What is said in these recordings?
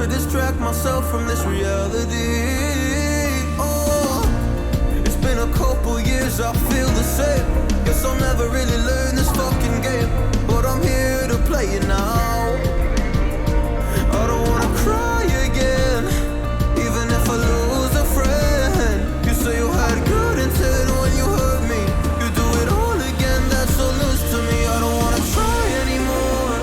wanna distract myself from this reality. Oh, it's been a couple years, I feel the same. Guess I'll never really learn this fucking game, but I'm here to play it now. I don't wanna cry again, even if I lose a friend. You say you had good intent when you hurt me. You do it all again, that's so loose to me. I don't wanna try anymore.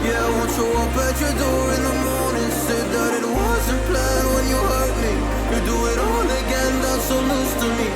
Yeah, I won't show up at your door in the morning. Said that it wasn't planned when you hurt me. You do it all again, that's so loose to me.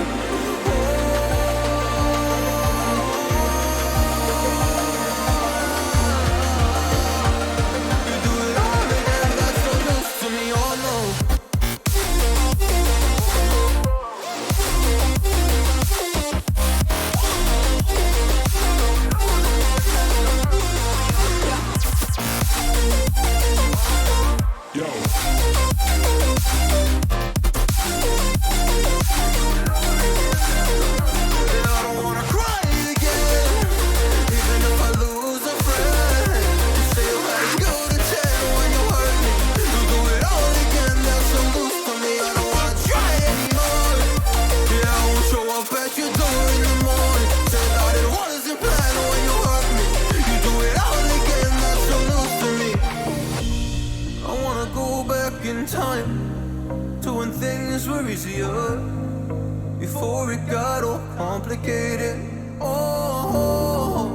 Before it got all complicated. Oh,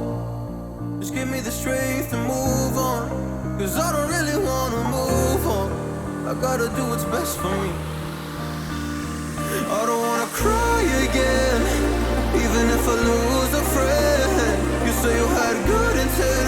just give me the strength to move on, 'cause I don't really wanna move on. I gotta do what's best for me. I don't wanna cry again, even if I lose a friend. You say you had good intent